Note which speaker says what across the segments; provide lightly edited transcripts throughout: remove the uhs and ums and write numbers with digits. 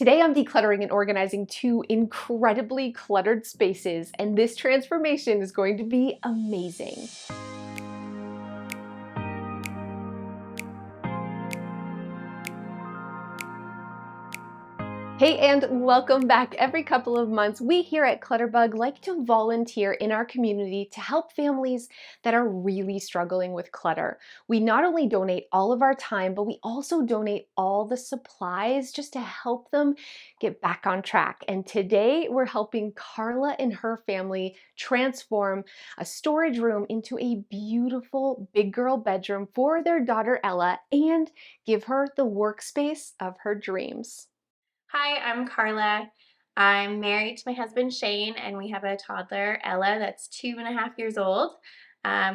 Speaker 1: Today I'm decluttering and organizing two incredibly cluttered spaces, and this transformation is going to be amazing. Hey, and welcome back. Every couple of months, we here at Clutterbug like to volunteer in our community to help families that are really struggling with clutter. We not only donate all of our time, but we also donate all the supplies just to help them get back on track. And today we're helping Carla and her family transform a storage room into a beautiful big girl bedroom for their daughter Ella and give her the workspace of her dreams.
Speaker 2: Hi, I'm Carla. I'm married to my husband Shane, and we have a toddler, Ella, that's 2.5 years old.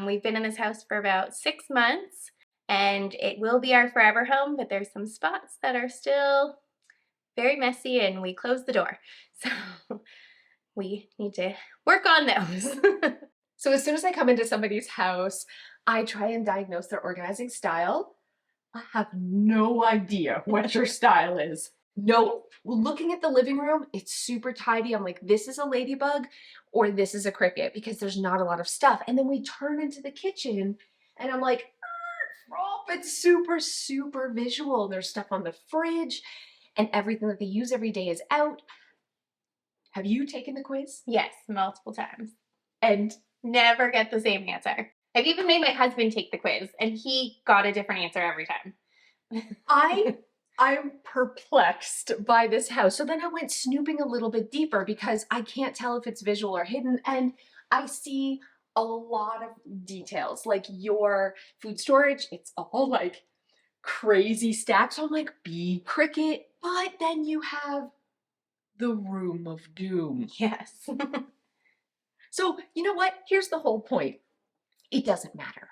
Speaker 2: We've been in this house for about 6 months, and it will be our forever home, but there's some spots that are still very messy, and we closed the door. So we need to work on those.
Speaker 1: So as soon as I come into somebody's house, I try and diagnose their organizing style. I have no idea what your style is. No, looking at the living room, it's super tidy. I'm like, this is a ladybug or this is a cricket because there's not a lot of stuff. And then we turn into the kitchen and I'm like, it's super, super visual. There's stuff on the fridge and everything that they use every day is out. Have you taken the quiz?
Speaker 2: Yes, multiple times.
Speaker 1: And
Speaker 2: never get the same answer. I've even made my husband take the quiz, and he got a different answer every time.
Speaker 1: I'm perplexed by this house. So then I went snooping a little bit deeper because I can't tell if it's visual or hidden. And I see a lot of details, like your food storage. It's all like crazy stacks. So I'm like, bee cricket. But then you have the room of doom.
Speaker 2: Yes.
Speaker 1: So you know what? Here's the whole point. It doesn't matter.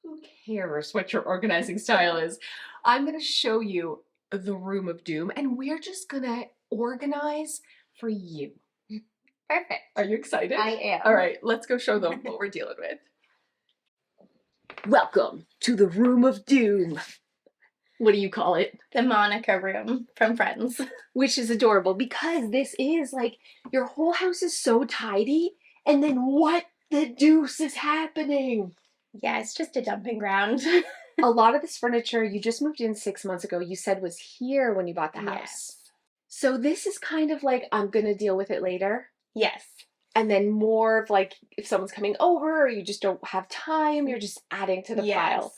Speaker 1: Who cares what your organizing style is? I'm going to show you the room of doom and we're just going to organize for you.
Speaker 2: Perfect.
Speaker 1: Are you excited?
Speaker 2: I am.
Speaker 1: All right, let's go show them what we're dealing with. Welcome to the room of doom. What do you call it?
Speaker 2: The Monica room from Friends.
Speaker 1: Which is adorable because this is like your whole house is so tidy and then what the deuce is happening?
Speaker 2: Yeah, it's just a dumping ground.
Speaker 1: A lot of this furniture you just moved in 6 months ago, you said was here when you bought the house.
Speaker 2: Yes.
Speaker 1: So this is kind of like, I'm going to deal with it later.
Speaker 2: Yes.
Speaker 1: And then more of like, if someone's coming over or you just don't have time, you're just adding to the pile.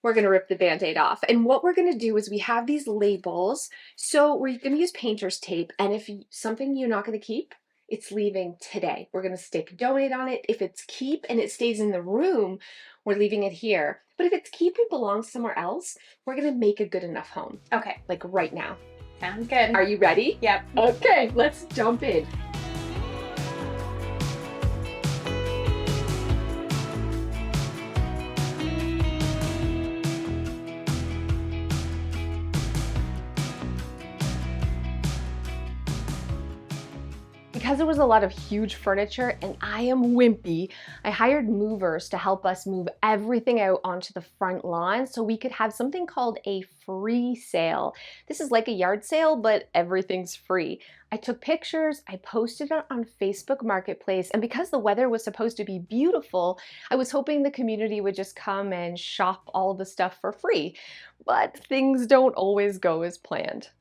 Speaker 1: We're going to rip the Band-Aid off. And what we're going to do is we have these labels. So we're going to use painter's tape. And if something you're not going to keep, it's leaving today. We're going to stick donate on it. If it's keep and it stays in the room, we're leaving it here. But if it's keep and belongs somewhere else, we're going to make a good enough home.
Speaker 2: Okay.
Speaker 1: Like right now.
Speaker 2: Sounds good.
Speaker 1: Are you ready?
Speaker 2: Yep.
Speaker 1: Okay, let's jump in. Because there was a lot of huge furniture and I am wimpy, I hired movers to help us move everything out onto the front lawn so we could have something called a free sale. This is like a yard sale, but everything's free. I took pictures, I posted it on Facebook Marketplace, and because the weather was supposed to be beautiful, I was hoping the community would just come and shop all the stuff for free. But things don't always go as planned.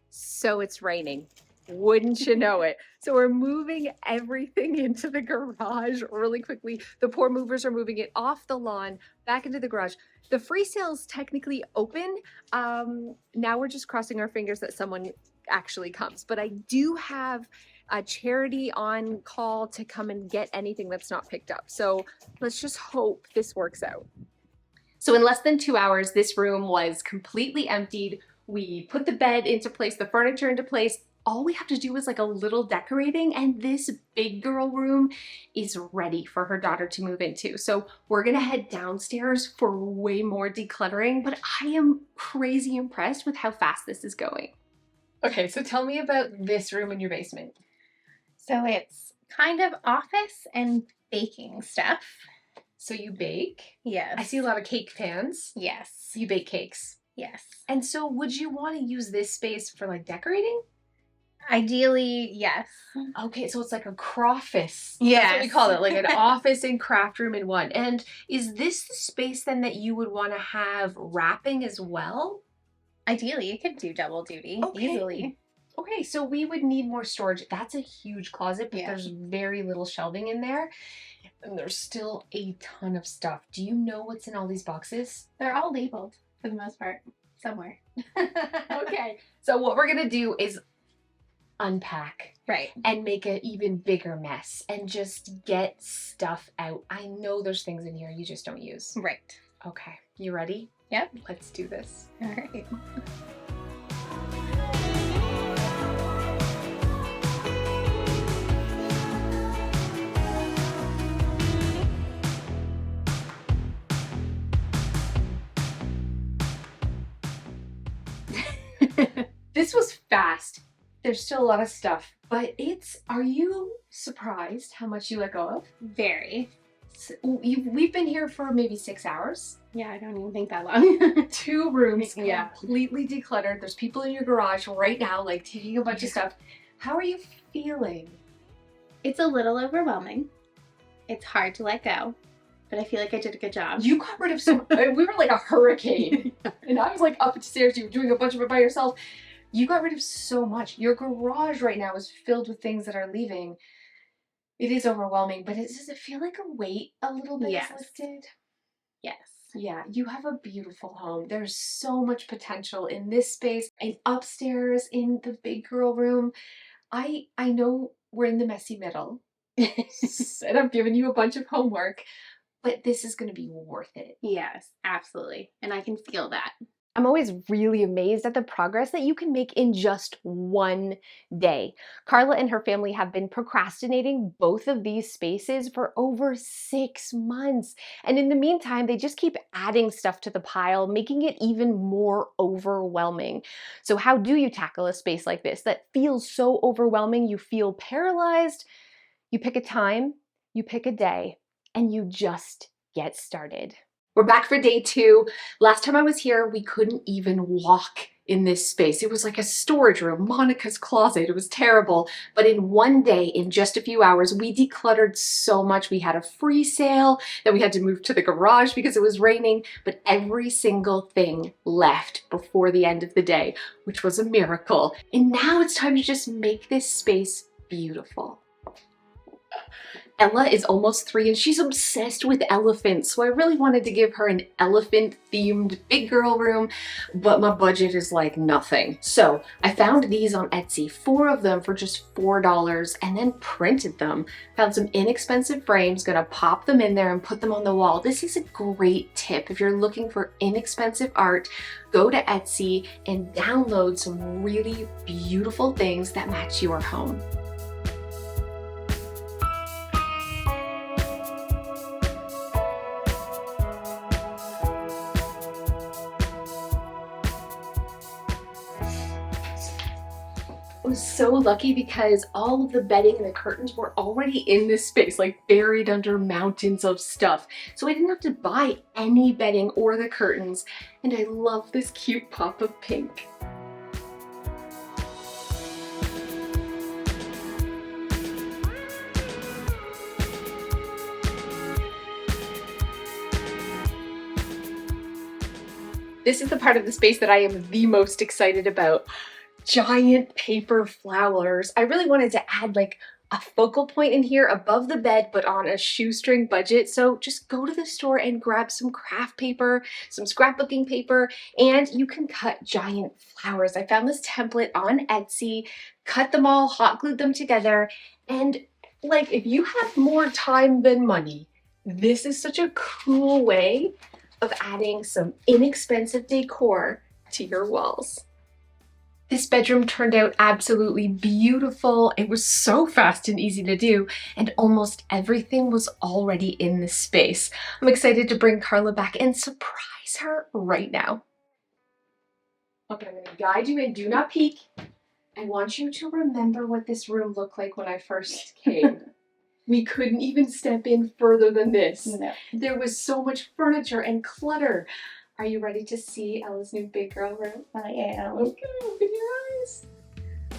Speaker 1: So it's raining. Wouldn't you know it? So we're moving everything into the garage really quickly. The poor movers are moving it off the lawn, back into the garage. The free sale's technically open. Now we're just crossing our fingers that someone actually comes. But I do have a charity on call to come and get anything that's not picked up. So let's just hope this works out. So in less than 2 hours, this room was completely emptied. We put the bed into place, the furniture into place. All we have to do is like a little decorating and this big girl room is ready for her daughter to move into. So we're gonna head downstairs for way more decluttering, but I am crazy impressed with how fast this is going. Okay, so tell me about this room in your basement.
Speaker 2: So it's kind of office and baking stuff.
Speaker 1: So you bake?
Speaker 2: Yes.
Speaker 1: I see a lot of cake pans.
Speaker 2: Yes.
Speaker 1: You bake cakes.
Speaker 2: Yes.
Speaker 1: And so would you want to use this space for like decorating?
Speaker 2: Ideally, yes.
Speaker 1: Okay, so it's like a croffice.
Speaker 2: Yes.
Speaker 1: That's what we call it, like an office and craft room in one. And is this the space then that you would want to have wrapping as well?
Speaker 2: Ideally, it could do double duty easily.
Speaker 1: Okay, so we would need more storage. That's a huge closet, but
Speaker 2: Yeah.
Speaker 1: there's very little shelving in there. And there's still a ton of stuff. Do you know what's in all these boxes?
Speaker 2: They're all labeled for the most part, somewhere.
Speaker 1: Okay, so what we're gonna do is unpack.
Speaker 2: Right.
Speaker 1: And make an even bigger mess and just get stuff out. I know there's things in here you just don't use.
Speaker 2: Right.
Speaker 1: Okay, you ready?
Speaker 2: Yep.
Speaker 1: Let's do this.
Speaker 2: All right.
Speaker 1: This was fast. There's still a lot of stuff, but are you surprised how much you let go of?
Speaker 2: Very.
Speaker 1: We've been here for maybe 6 hours.
Speaker 2: Yeah, I don't even think that long.
Speaker 1: 2 rooms,
Speaker 2: Yeah.
Speaker 1: completely decluttered. There's people in your garage right now, like taking a bunch of stuff. How are you feeling?
Speaker 2: It's a little overwhelming. It's hard to let go, but I feel like I did a good job.
Speaker 1: You got rid of some, we were like a hurricane. And I was like upstairs, you were doing a bunch of it by yourself. You got rid of so much. Your garage right now is filled with things that are leaving. It is overwhelming, but does it feel like a weight a little bit is lifted?
Speaker 2: Yes.
Speaker 1: Yeah, you have a beautiful home. There's so much potential in this space and upstairs in the big girl room. I know we're in the messy middle and I've given you a bunch of homework, but this is going to be worth it.
Speaker 2: Yes, absolutely. And I can feel that.
Speaker 1: I'm always really amazed at the progress that you can make in just one day. Carla and her family have been procrastinating both of these spaces for over 6 months. And in the meantime, they just keep adding stuff to the pile, making it even more overwhelming. So how do you tackle a space like this that feels so overwhelming you feel paralyzed? You pick a time, you pick a day, and you just get started. We're back for day 2. Last time I was here, we couldn't even walk in this space. It was like a storage room, Monica's closet. It was terrible. But in one day, in just a few hours, we decluttered so much. We had a free sale, then we had to move to the garage because it was raining, but every single thing left before the end of the day, which was a miracle. And now it's time to just make this space beautiful. Ella is almost 3 and she's obsessed with elephants, so I really wanted to give her an elephant themed big girl room, but my budget is like nothing. So I found these on Etsy, 4 of them for just $4, and then printed them. Found some inexpensive frames, gonna pop them in there and put them on the wall. This is a great tip if you're looking for inexpensive art. Go to Etsy and download some really beautiful things that match your home. I was so lucky because all of the bedding and the curtains were already in this space, like buried under mountains of stuff. So I didn't have to buy any bedding or the curtains. And I love this cute pop of pink. This is the part of the space that I am the most excited about. Giant paper flowers. I really wanted to add like a focal point in here above the bed, but on a shoestring budget. So just go to the store and grab some craft paper, some scrapbooking paper, and you can cut giant flowers. I found this template on Etsy, cut them all, hot glued them together. And like, if you have more time than money, this is such a cool way of adding some inexpensive decor to your walls. This bedroom turned out absolutely beautiful. It was so fast and easy to do, and almost everything was already in this space. I'm excited to bring Carla back and surprise her right now. Okay, I'm gonna guide you in, do not peek. I want you to remember what this room looked like when I first came. We couldn't even step in further than this.
Speaker 2: No.
Speaker 1: There was so much furniture and clutter. Are you ready to see Ella's new big girl room?
Speaker 2: I am.
Speaker 1: Okay, open your eyes.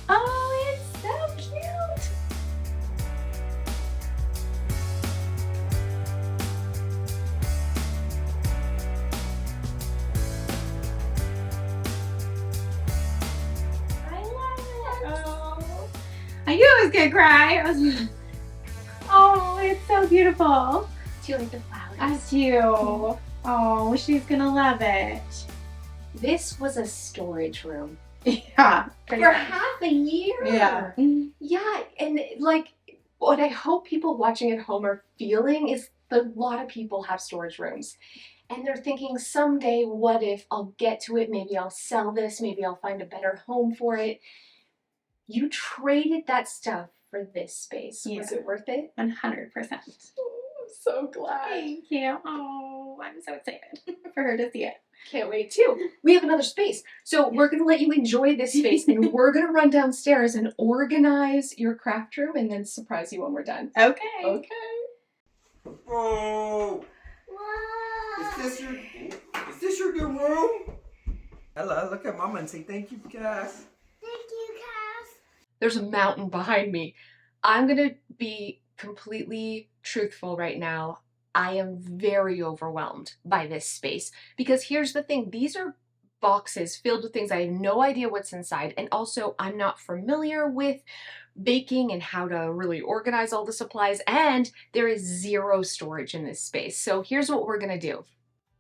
Speaker 1: Oh, it's so cute.
Speaker 2: I love it. Oh. I knew I was gonna cry. Oh, it's so beautiful.
Speaker 1: Do you like the flowers?
Speaker 2: I do. Oh, she's gonna love it.
Speaker 1: This was a storage room.
Speaker 2: Yeah.
Speaker 1: For half a year.
Speaker 2: Yeah.
Speaker 1: Yeah, and like what I hope people watching at home are feeling is that a lot of people have storage rooms. And they're thinking someday, what if I'll get to it? Maybe I'll sell this. Maybe I'll find a better home for it. You traded that stuff for this space.
Speaker 2: Yeah.
Speaker 1: Was it worth it?
Speaker 2: 100%.
Speaker 1: Oh, I'm so glad.
Speaker 2: Thank you. Oh, I'm so excited for her to see it.
Speaker 1: Can't wait too. We have another space. So we're going to let you enjoy this space and we're going to run downstairs and organize your craft room and then surprise you when we're done.
Speaker 2: Okay.
Speaker 1: Okay.
Speaker 3: Oh! Is this your new room? Ella, look at Mama and say thank you, Cass.
Speaker 1: There's a mountain behind me. I'm going to be completely truthful right now. I am very overwhelmed by this space because here's the thing. These are boxes filled with things. I have no idea what's inside. And also I'm not familiar with baking and how to really organize all the supplies. And there is zero storage in this space. So here's what we're going to do.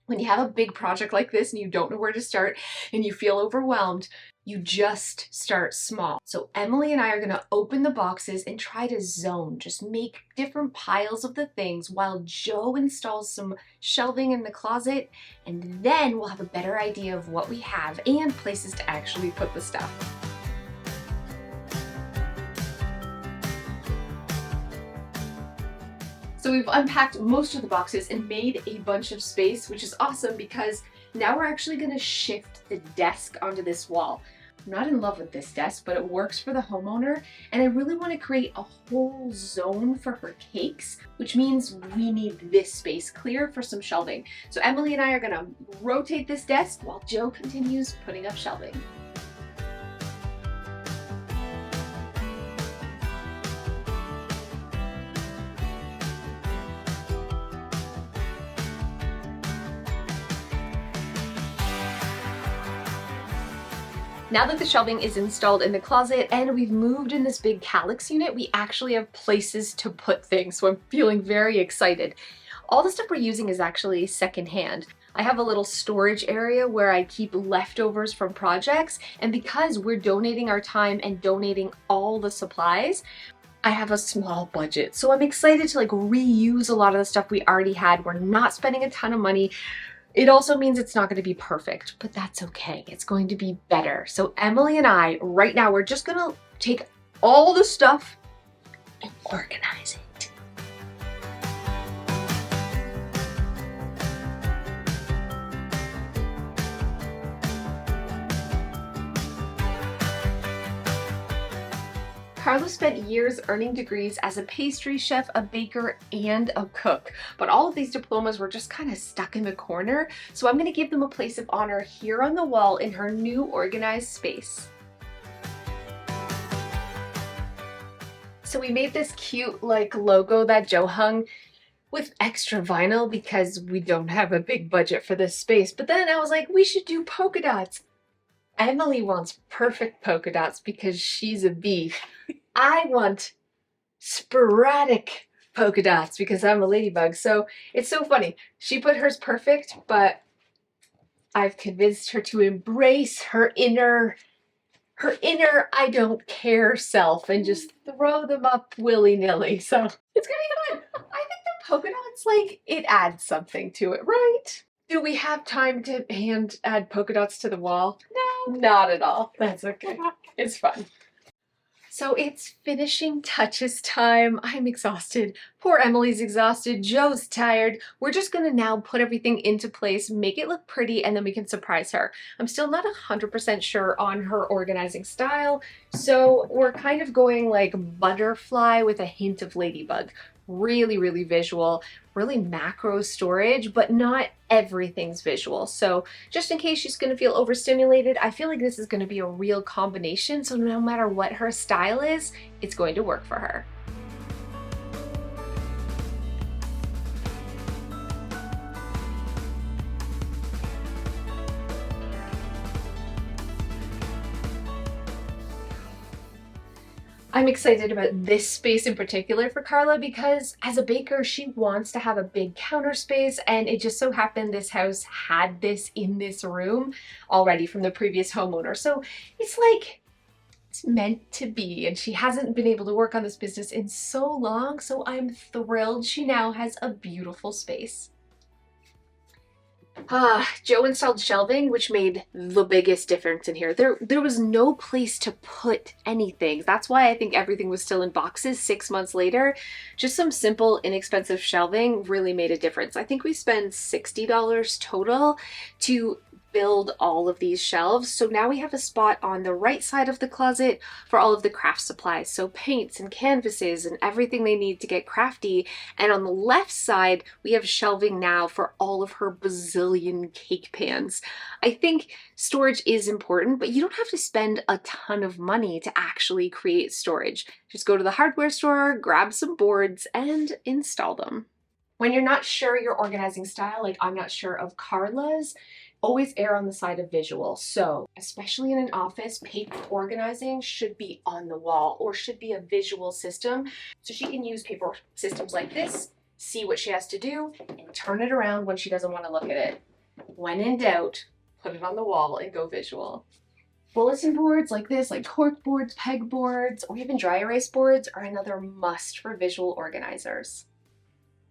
Speaker 1: When you have a big project like this and you don't know where to start and you feel overwhelmed, you just start small. So Emily and I are going to open the boxes and try to zone, just make different piles of the things while Joe installs some shelving in the closet, and then we'll have a better idea of what we have and places to actually put the stuff. So we've unpacked most of the boxes and made a bunch of space, which is awesome because now we're actually going to shift the desk onto this wall. I'm not in love with this desk, but it works for the homeowner, and I really want to create a whole zone for her cakes, which means we need this space clear for some shelving. So Emily and I are going to rotate this desk while Joe continues putting up shelving. Now that the shelving is installed in the closet and we've moved in this big calyx unit, we actually have places to put things, so I'm feeling very excited. All the stuff we're using is actually secondhand. I have a little storage area where I keep leftovers from projects, and because we're donating our time and donating all the supplies, I have a small budget. So I'm excited to reuse a lot of the stuff we already had. We're not spending a ton of money. It also means it's not going to be perfect, but that's okay. It's going to be better. So Emily and I, right now, we're just going to take all the stuff and organize it. Carla spent years earning degrees as a pastry chef, a baker, and a cook. But all of these diplomas were just kind of stuck in the corner. So I'm going to give them a place of honor here on the wall in her new organized space. So we made this cute logo that Joe hung with extra vinyl because we don't have a big budget for this space. But then I was like, we should do polka dots. Emily wants perfect polka dots because she's a bee. I want sporadic polka dots because I'm a ladybug. So it's so funny. She put hers perfect, but I've convinced her to embrace her inner I don't care self and just throw them up willy-nilly. So it's gonna be fun. I think the polka dots, it adds something to it, right? Do we have time to hand add polka dots to the wall? No, not at all. That's okay. It's fun. So it's finishing touches time. I'm exhausted. Poor Emily's exhausted. Joe's tired. We're just gonna now put everything into place, make it look pretty, and then we can surprise her. I'm still not 100% sure on her organizing style, so we're kind of going butterfly with a hint of ladybug. really, really visual, really macro storage, but not everything's visual. So just in case she's gonna feel overstimulated, I feel like this is gonna be a real combination. So no matter what her style is, it's going to work for her. I'm excited about this space in particular for Carla because as a baker, she wants to have a big counter space, and it just so happened this house had this in this room already from the previous homeowner. So it's like it's meant to be, and she hasn't been able to work on this business in so long, so I'm thrilled she now has a beautiful space. Joe installed shelving, which made the biggest difference in here. There was no place to put anything. That's why I think everything was still in boxes 6 months later. Just some simple, inexpensive shelving really made a difference. I think we spent $60 total to build all of these shelves. So now we have a spot on the right side of the closet for all of the craft supplies. So paints and canvases and everything they need to get crafty. And on the left side, we have shelving now for all of her bazillion cake pans. I think storage is important, but you don't have to spend a ton of money to actually create storage. Just go to the hardware store, grab some boards, and install them. When you're not sure your organizing style, like I'm not sure of Carla's, always err on the side of visual. So, especially in an office, paper organizing should be on the wall or should be a visual system. So she can use paper systems like this, see what she has to do, and turn it around when she doesn't want to look at it. When in doubt, put it on the wall and go visual. Bulletin boards like this, like cork boards, peg boards, or even dry erase boards are another must for visual organizers.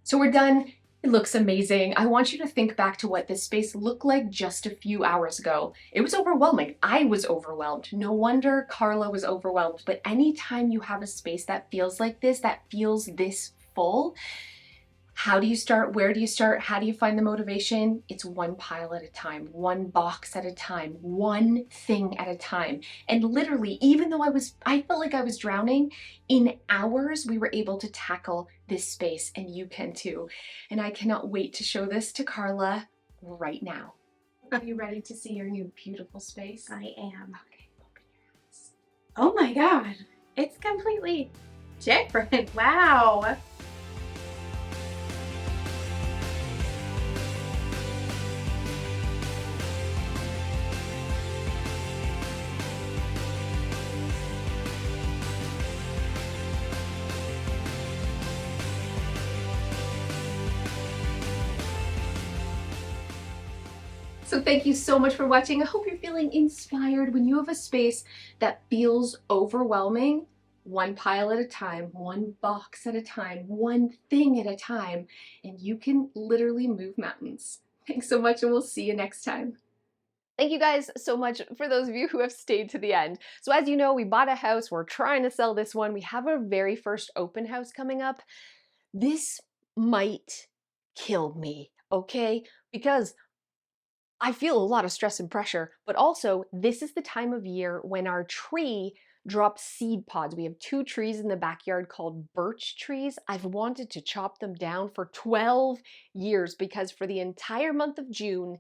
Speaker 1: So we're done. It looks amazing. I want you to think back to what this space looked like just a few hours ago. It was overwhelming. I was overwhelmed. No wonder Carla was overwhelmed. But anytime you have a space that feels like this, that feels this full, how do you start? Where do you start? How do you find the motivation? It's one pile at a time, one box at a time, one thing at a time. And literally, even though I felt like I was drowning, in hours we were able to tackle this space, and you can too. And I cannot wait to show this to Carla right now. Are you ready to see your new beautiful space?
Speaker 2: I am.
Speaker 1: Okay, open your eyes.
Speaker 2: Oh my God, it's completely different. Wow.
Speaker 1: So thank you so much for watching. I hope you're feeling inspired when you have a space that feels overwhelming. One pile at a time, one box at a time, one thing at a time, and you can literally move mountains. Thanks so much, and we'll see you next time. Thank you guys so much for those of you who have stayed to the end. So as you know, we bought a house. We're trying to sell this one. We have our very first open house coming up. This might kill me, okay? Because I feel a lot of stress and pressure, but also this is the time of year when our tree drops seed pods. We have 2 trees in the backyard called birch trees. I've wanted to chop them down for 12 years because for the entire month of June,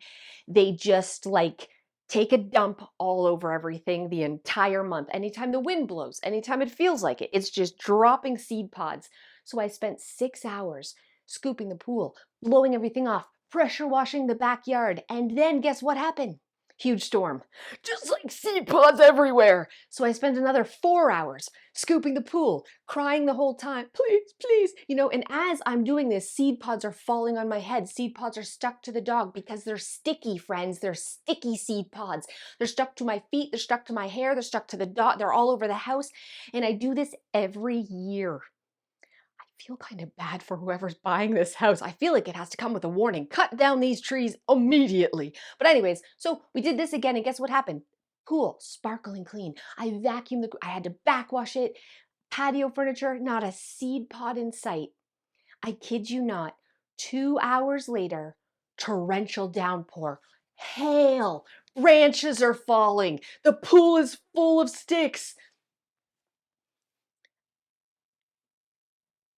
Speaker 1: they just like take a dump all over everything the entire month. Anytime the wind blows, anytime it feels like it, it's just dropping seed pods. So I spent 6 hours scooping the pool, blowing everything off, pressure washing the backyard, and then guess what happened? Huge storm. Just like seed pods everywhere. So I spent another 4 hours scooping the pool, crying the whole time, please, please. You know, and as I'm doing this, seed pods are falling on my head. Seed pods are stuck to the dog because they're sticky, friends. They're sticky seed pods. They're stuck to my feet. They're stuck to my hair. They're stuck to the dog. They're all over the house. And I do this every year. I feel kind of bad for whoever's buying this house. I feel like it has to come with a warning. Cut down these trees immediately. But anyways, so we did this again, and guess what happened? Pool, sparkling clean. I vacuumed I had to backwash it. Patio furniture, not a seed pod in sight. I kid you not, 2 hours later, torrential downpour. Hail, branches are falling. The pool is full of sticks.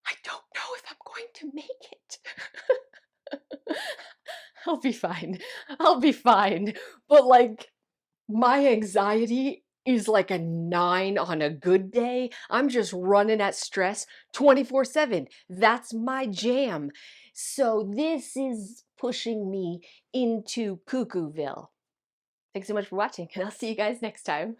Speaker 1: I don't know if I'm going to make it. I'll be fine. I'll be fine. But like, my anxiety is like a 9 on a good day. I'm just running at stress 24/7. That's my jam. So this is pushing me into Cuckooville. Thanks so much for watching, and I'll see you guys next time.